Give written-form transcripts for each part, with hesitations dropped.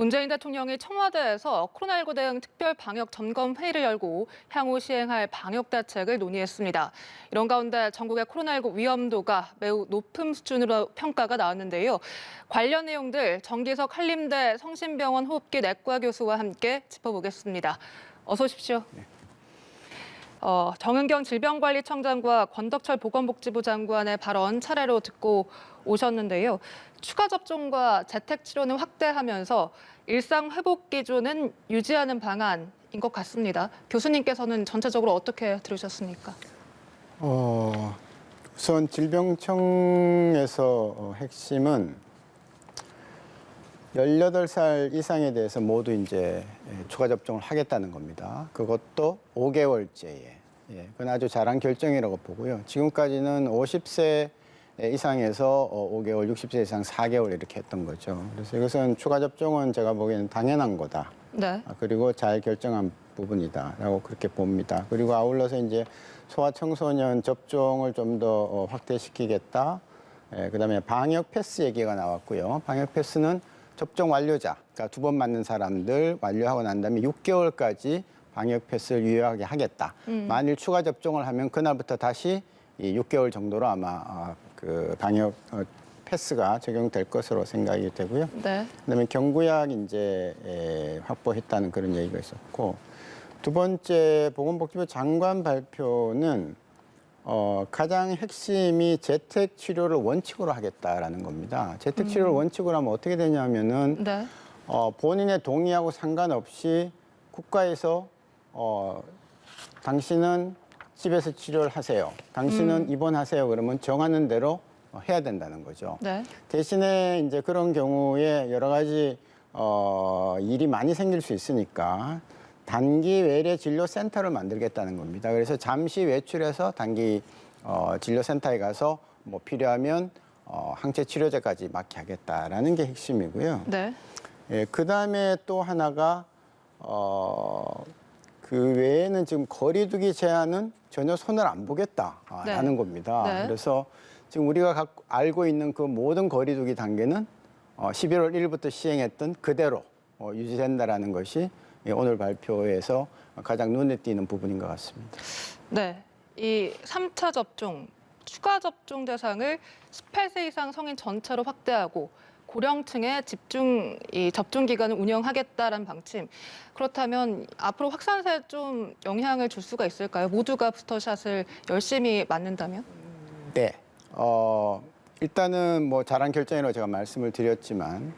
문재인 대통령이 청와대에서 코로나19 대응 특별 방역 점검 회의를 열고 향후 시행할 방역 대책을 논의했습니다. 이런 가운데 전국의 코로나19 위험도가 매우 높은 수준으로 평가가 나왔는데요. 관련 내용들 정기석 한림대 성심병원 호흡기 내과 교수와 함께 짚어보겠습니다. 어서 오십시오. 네. 정은경 질병관리청장과 권덕철 보건복지부 장관의 발언 차례로 듣고 오셨는데요. 추가 접종과 재택 치료는 확대하면서 일상 회복 기조는 유지하는 방안인 것 같습니다. 교수님께서는 전체적으로 어떻게 들으셨습니까? 우선 질병청에서 핵심은 18살 이상에 대해서 모두 이제 추가 접종을 하겠다는 겁니다. 그것도 5개월째에. 그건 아주 잘한 결정이라고 보고요. 지금까지는 50세 이상에서 5개월, 60세 이상 4개월 이렇게 했던 거죠. 그래서 이것은 추가 접종은 제가 보기에는 당연한 거다. 네. 그리고 잘 결정한 부분이다라고 그렇게 봅니다. 그리고 아울러서 이제 소아청소년 접종을 좀 더 확대시키겠다. 그다음에 방역 패스 얘기가 나왔고요. 방역 패스는 접종 완료자, 그러니까 2번 맞는 사람들 완료하고 난 다음에 6개월까지 방역 패스를 유효하게 하겠다. 만일 추가 접종을 하면 그날부터 다시 이 6개월 정도로 아마 그 방역 패스가 적용될 것으로 생각이 되고요. 네. 그다음에 경구약 이제 확보했다는 그런 얘기가 있었고, 두 번째 보건복지부 장관 발표는 가장 핵심이 재택 치료를 원칙으로 하겠다라는 겁니다. 재택 치료를 원칙으로 하면 어떻게 되냐면은 네. 본인의 동의하고 상관없이 국가에서 당신은 집에서 치료를 하세요. 당신은 입원하세요. 그러면 정하는 대로 해야 된다는 거죠. 네. 대신에 이제 그런 경우에 여러 가지 일이 많이 생길 수 있으니까 단기 외래 진료센터를 만들겠다는 겁니다. 그래서 잠시 외출해서 단기 진료센터에 가서 뭐 필요하면 항체 치료제까지 맞게 하겠다라는 게 핵심이고요. 네. 그다음에 또 하나가 그 외에는 지금 거리두기 제한은 전혀 손을 안 보겠다라는 네. 겁니다. 네. 그래서 지금 우리가 알고 있는 그 모든 거리두기 단계는 11월 1일부터 시행했던 그대로 유지된다라는 것이 오늘 발표에서 가장 눈에 띄는 부분인 것 같습니다. 네. 이 3차 접종, 추가 접종 대상을 18세 이상 성인 전체로 확대하고 고령층에 집중 접종 기간을 운영하겠다라는 방침. 그렇다면 앞으로 확산세에 좀 영향을 줄 수가 있을까요? 모두가 부스터샷을 열심히 맞는다면? 네. 일단은 뭐 잘한 결정이라고 제가 말씀을 드렸지만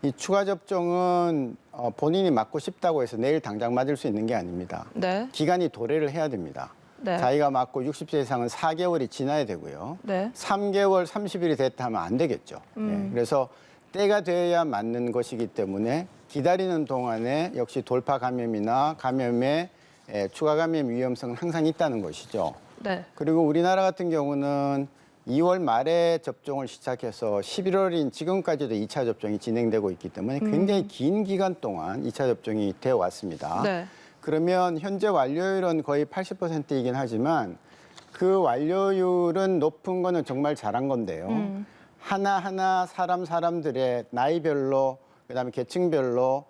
이 추가 접종은 본인이 맞고 싶다고 해서 내일 당장 맞을 수 있는 게 아닙니다. 네. 기간이 도래를 해야 됩니다. 네. 자기가 맞고 60세 이상은 4개월이 지나야 되고요. 네. 3개월 30일이 됐다 하면 안 되겠죠. 그래서 때가 돼야 맞는 것이기 때문에 기다리는 동안에 역시 돌파 감염이나 감염의 추가 감염 위험성은 항상 있다는 것이죠. 네. 그리고 우리나라 같은 경우는 2월 말에 접종을 시작해서 11월인 지금까지도 2차 접종이 진행되고 있기 때문에 굉장히 긴 기간 동안 2차 접종이 되어 왔습니다. 네. 그러면 현재 완료율은 거의 80%이긴 하지만 그 완료율은 높은 거는 정말 잘한 건데요. 하나하나 사람들의 나이별로 그다음에 계층별로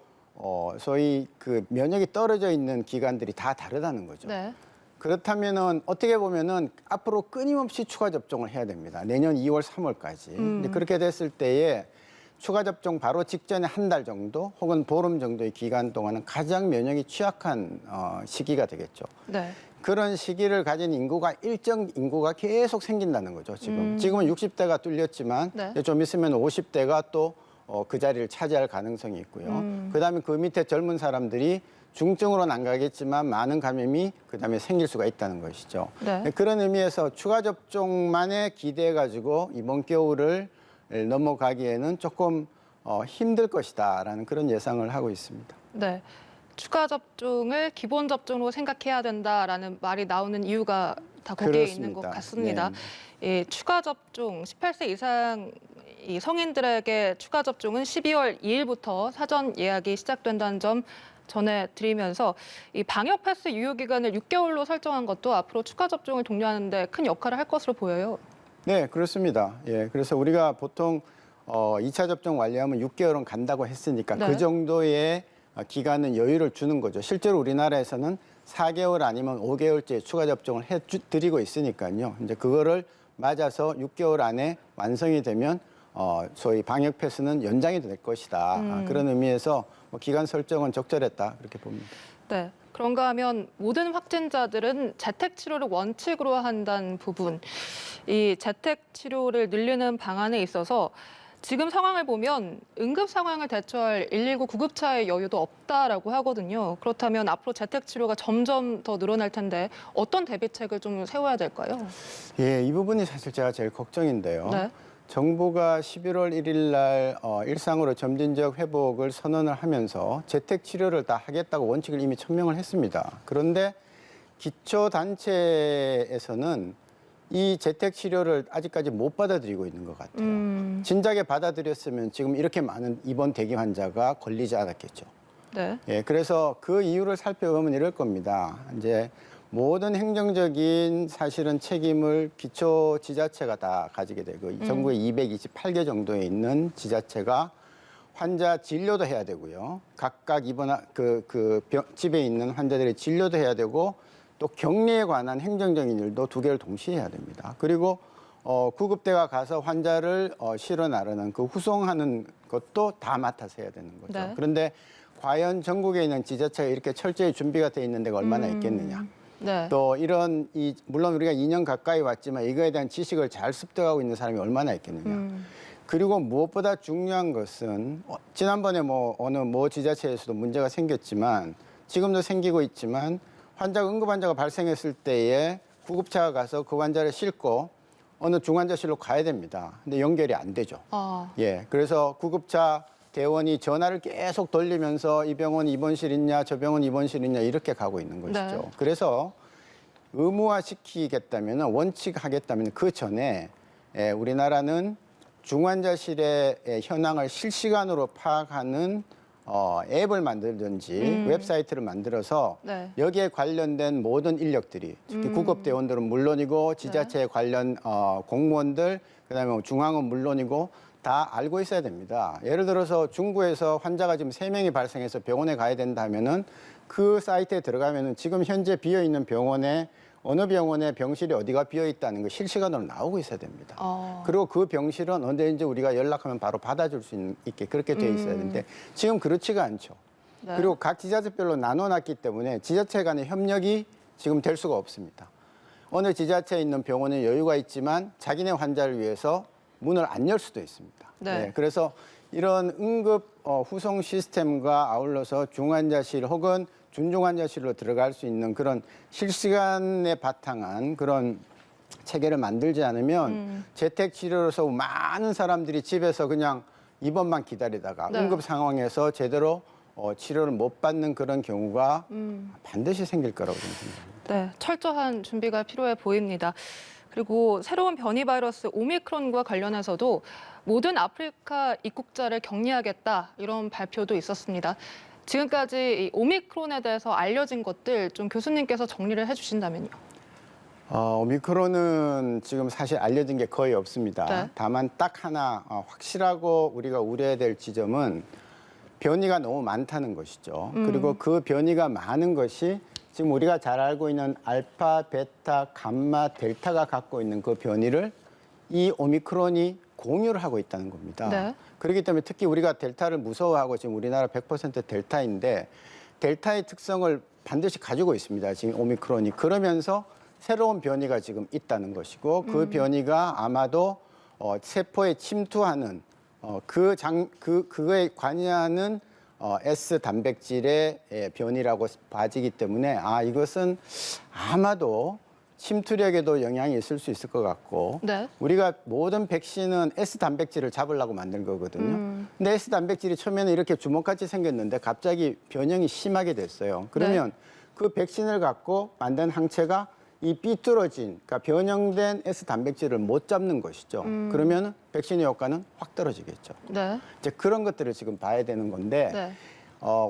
소위 그 면역이 떨어져 있는 기간들이 다 다르다는 거죠. 네. 그렇다면은 어떻게 보면은 앞으로 끊임없이 추가 접종을 해야 됩니다. 내년 2월, 3월까지. 근데 그렇게 됐을 때에 추가 접종 바로 직전에 한 달 정도 혹은 보름 정도의 기간 동안은 가장 면역이 취약한 시기가 되겠죠. 네. 그런 시기를 가진 인구가 일정 인구가 계속 생긴다는 거죠. 지금은 60대가 뚫렸지만 네. 좀 있으면 50대가 또 그 자리를 차지할 가능성이 있고요. 그다음에 그 밑에 젊은 사람들이 중증으로는 안 가겠지만 많은 감염이 그다음에 생길 수가 있다는 것이죠. 네. 그런 의미에서 추가 접종만에 기대해가지고 이번 겨울을 넘어가기에는 조금 힘들 것이다라는 그런 예상을 하고 있습니다. 네. 추가 접종을 기본 접종으로 생각해야 된다라는 말이 나오는 이유가 다 거기에 있는 것 그렇습니다. 같습니다. 네. 추가 접종 18세 이상 이 성인들에게 추가 접종은 12월 2일부터 사전 예약이 시작된다는 점 전해드리면서 이 방역 패스 유효 기간을 6개월로 설정한 것도 앞으로 추가 접종을 독려하는 데 큰 역할을 할 것으로 보여요. 네, 그렇습니다. 예, 그래서 우리가 보통 2차 접종 완료하면 6개월은 간다고 했으니까 네. 그 정도의 기간은 여유를 주는 거죠. 실제로 우리나라에서는 4개월 아니면 5개월째 추가 접종을 해드리고 있으니까요. 이제 그거를 맞아서 6개월 안에 완성이 되면 소위 방역 패스는 연장이 될 것이다. 그런 의미에서 뭐 기간 설정은 적절했다 그렇게 봅니다. 네. 그런가 하면 모든 확진자들은 재택 치료를 원칙으로 한다는 부분, 이 재택 치료를 늘리는 방안에 있어서 지금 상황을 보면 응급 상황을 대처할 119 구급차의 여유도 없다라고 하거든요. 그렇다면 앞으로 재택 치료가 점점 더 늘어날 텐데 어떤 대비책을 좀 세워야 될까요? 예, 이 부분이 사실 제가 제일 걱정인데요. 네. 정부가 11월 1일 날 일상으로 점진적 회복을 선언을 하면서 재택 치료를 다 하겠다고 원칙을 이미 천명을 했습니다. 그런데 기초단체에서는 이 재택 치료를 아직까지 못 받아들이고 있는 것 같아요. 진작에 받아들였으면 지금 이렇게 많은 입원 대기 환자가 걸리지 않았겠죠. 네. 예, 그래서 그 이유를 살펴보면 이럴 겁니다. 이제 모든 행정적인 사실은 책임을 기초 지자체가 다 가지게 되고 전국에 228개 정도에 있는 지자체가 환자 진료도 해야 되고요. 각각 집에 있는 환자들의 진료도 해야 되고 또 격리에 관한 행정적인 일도 2개를 동시에 해야 됩니다. 그리고 구급대가 가서 환자를 실어 나르는 그 후송하는 것도 다 맡아서 해야 되는 거죠. 네. 그런데 과연 전국에 있는 지자체가 이렇게 철저히 준비가 돼 있는 데가 얼마나 있겠느냐. 네. 또 물론 우리가 2년 가까이 왔지만 이거에 대한 지식을 잘 습득하고 있는 사람이 얼마나 있겠느냐. 그리고 무엇보다 중요한 것은 지난번에 어느 지자체에서도 문제가 생겼지만 지금도 생기고 있지만 응급 환자가 발생했을 때에 구급차가 가서 그 환자를 싣고 어느 중환자실로 가야 됩니다. 근데 연결이 안 되죠. 예, 그래서 구급차 대원이 전화를 계속 돌리면서 이 병원 입원실 있냐, 저 병원 입원실 있냐 이렇게 가고 있는 것이죠. 네. 그래서 의무화시키겠다면 원칙하겠다면 그 전에 우리나라는 중환자실의 현황을 실시간으로 파악하는 앱을 만들든지 웹사이트를 만들어서 네. 여기에 관련된 모든 인력들이 특히 구급대원들은 물론이고 지자체 관련 공무원들 그다음에 중앙은 물론이고 다 알고 있어야 됩니다. 예를 들어서 중구에서 환자가 지금 3명이 발생해서 병원에 가야 된다면은 그 사이트에 들어가면은 지금 현재 비어 있는 병원에 어느 병원에 병실이 어디가 비어 있다는 거 실시간으로 나오고 있어야 됩니다. 그리고 그 병실은 언제든지 우리가 연락하면 바로 받아줄 수 있게 그렇게 돼 있어야 되는데 지금 그렇지가 않죠. 네. 그리고 각 지자체별로 나눠놨기 때문에 지자체 간의 협력이 지금 될 수가 없습니다. 어느 지자체에 있는 병원은 여유가 있지만 자기네 환자를 위해서 문을 안 열 수도 있습니다. 네. 그래서 이런 응급 후송 시스템과 아울러서 중환자실 혹은 준중환자실로 들어갈 수 있는 그런 실시간에 바탕한 그런 체계를 만들지 않으면 재택치료로서 많은 사람들이 집에서 그냥 입원만 기다리다가 네. 응급 상황에서 제대로 치료를 못 받는 그런 경우가 반드시 생길 거라고 저는 생각합니다. 네, 철저한 준비가 필요해 보입니다. 그리고 새로운 변이 바이러스 오미크론과 관련해서도 모든 아프리카 입국자를 격리하겠다 이런 발표도 있었습니다. 지금까지 이 오미크론에 대해서 알려진 것들 좀 교수님께서 정리를 해주신다면요. 오미크론은 지금 사실 알려진 게 거의 없습니다. 네. 다만 딱 하나 확실하고 우리가 우려해야 될 지점은 변이가 너무 많다는 것이죠. 그리고 그 변이가 많은 것이 지금 우리가 잘 알고 있는 알파, 베타, 감마, 델타가 갖고 있는 그 변이를 이 오미크론이 공유를 하고 있다는 겁니다. 네. 그렇기 때문에 특히 우리가 델타를 무서워하고 지금 우리나라 100% 델타인데 델타의 특성을 반드시 가지고 있습니다. 지금 오미크론이. 그러면서 새로운 변이가 지금 있다는 것이고 그 변이가 아마도 세포에 침투하는 그거에 관여하는 S 단백질의 변이라고 봐지기 때문에 이것은 아마도 침투력에도 영향이 있을 수 있을 것 같고 네. 우리가 모든 백신은 S 단백질을 잡으려고 만든 거거든요. 근데 S 단백질이 처음에는 이렇게 주먹같이 생겼는데 갑자기 변형이 심하게 됐어요. 그러면 그 백신을 갖고 만든 항체가 이 삐뚤어진, 그러니까 변형된 S 단백질을 못 잡는 것이죠. 그러면 백신의 효과는 확 떨어지겠죠. 네. 이제 그런 것들을 지금 봐야 되는 건데 네.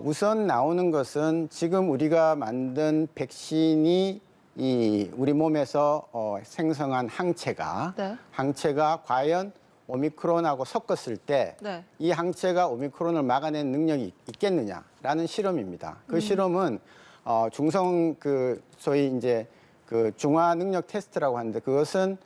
우선 나오는 것은 지금 우리가 만든 백신이 우리 몸에서 생성한 항체가 네. 과연 오미크론하고 섞었을 때 네. 이 항체가 오미크론을 막아낸 능력이 있겠느냐라는 실험입니다. 그 실험은 중성 소위 이제 중화 능력 테스트라고 하는데 그것은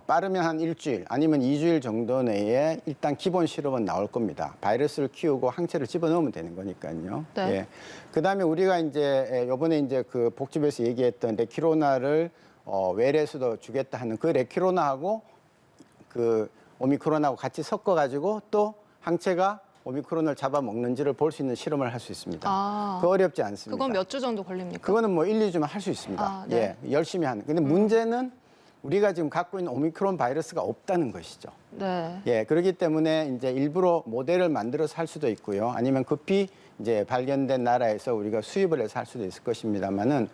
빠르면 한 일주일 아니면 2주일 정도 내에 일단 기본 실험은 나올 겁니다. 바이러스를 키우고 항체를 집어넣으면 되는 거니까요. 네. 예. 그다음에 우리가 이제 요번에 이제 그 복집에서 얘기했던 레키로나를 외래에서도 주겠다 하는 그 레키로나하고 그 오미크론하고 같이 섞어가지고 또 항체가 오미크론을 잡아먹는지를 볼 수 있는 실험을 할 수 있습니다. 아, 그 어렵지 않습니다. 그건 몇 주 정도 걸립니까? 그거는 뭐 1, 2주면 할 수 있습니다. 아, 네. 예, 열심히 하는. 근데 문제는 우리가 지금 갖고 있는 오미크론 바이러스가 없다는 것이죠. 네. 예, 그렇기 때문에 이제 일부러 모델을 만들어서 할 수도 있고요. 아니면 급히 이제 발견된 나라에서 우리가 수입을 해서 할 수도 있을 것입니다만은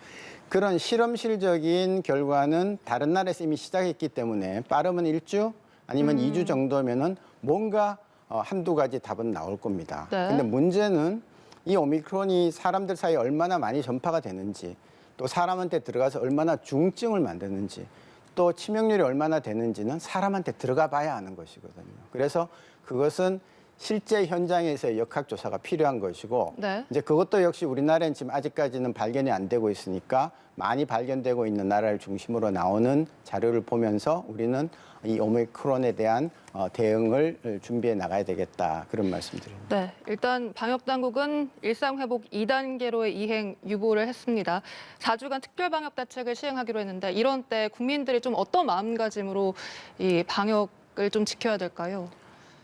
그런 실험실적인 결과는 다른 나라에서 이미 시작했기 때문에 빠르면 1주 아니면 2주 정도면은 뭔가 한두 가지 답은 나올 겁니다. 네. 근데 문제는 이 오미크론이 사람들 사이에 얼마나 많이 전파가 되는지 또 사람한테 들어가서 얼마나 중증을 만드는지 또 치명률이 얼마나 되는지는 사람한테 들어가 봐야 아는 것이거든요. 그래서 그것은 실제 현장에서의 역학조사가 필요한 것이고 네. 이제 그것도 역시 우리나라는 지금 아직까지는 발견이 안 되고 있으니까 많이 발견되고 있는 나라를 중심으로 나오는 자료를 보면서 우리는 이 오미크론에 대한 대응을 준비해 나가야 되겠다 그런 말씀드립니다. 네, 일단 방역당국은 일상회복 2단계로의 이행 유보를 했습니다. 4주간 특별방역대책을 시행하기로 했는데 이런 때 국민들이 좀 어떤 마음가짐으로 이 방역을 좀 지켜야 될까요?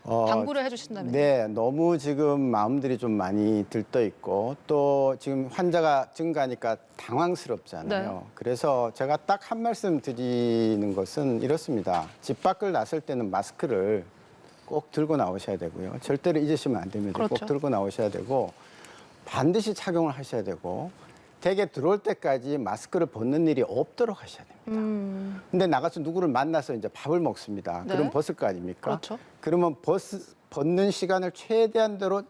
당부를 해주신다면요. 네, 너무 지금 마음들이 좀 많이 들떠 있고 또 지금 환자가 증가하니까 당황스럽잖아요. 네. 그래서 제가 딱 한 말씀 드리는 것은 이렇습니다. 집 밖을 나설 때는 마스크를 꼭 들고 나오셔야 되고요. 절대로 잊으시면 안 됩니다. 그렇죠. 꼭 들고 나오셔야 되고 반드시 착용을 하셔야 되고 댁에 들어올 때까지 마스크를 벗는 일이 없도록 하셔야 됩니다. 근데 나가서 누구를 만나서 이제 밥을 먹습니다. 네. 그럼 벗을 거 아닙니까? 그렇죠. 그러면 벗는 시간을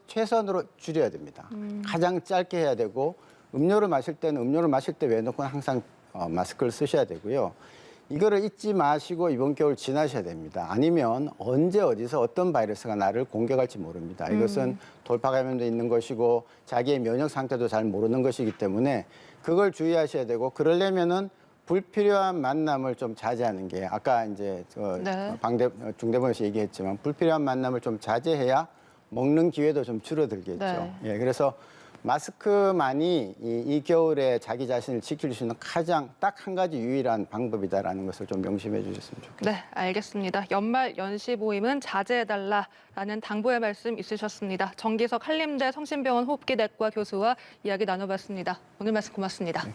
최선으로 줄여야 됩니다. 가장 짧게 해야 되고 음료를 마실 때는 음료를 마실 때 외놓고는 항상 마스크를 쓰셔야 되고요. 이거를 잊지 마시고 이번 겨울 지나셔야 됩니다. 아니면 언제 어디서 어떤 바이러스가 나를 공격할지 모릅니다. 이것은 돌파 감염도 있는 것이고 자기의 면역 상태도 잘 모르는 것이기 때문에 그걸 주의하셔야 되고 그러려면은 불필요한 만남을 좀 자제하는 게 아까 이제 네. 중대본에서 얘기했지만 불필요한 만남을 좀 자제해야 먹는 기회도 좀 줄어들겠죠. 네. 예, 그래서 마스크만이 이 겨울에 자기 자신을 지킬 수 있는 가장 딱 한 가지 유일한 방법이다라는 것을 좀 명심해 주셨으면 좋겠습니다. 네, 알겠습니다. 연말 연시 모임은 자제해달라라는 당부의 말씀 있으셨습니다. 정기석 한림대 성심병원 호흡기내과 교수와 이야기 나눠봤습니다. 오늘 말씀 고맙습니다. 네.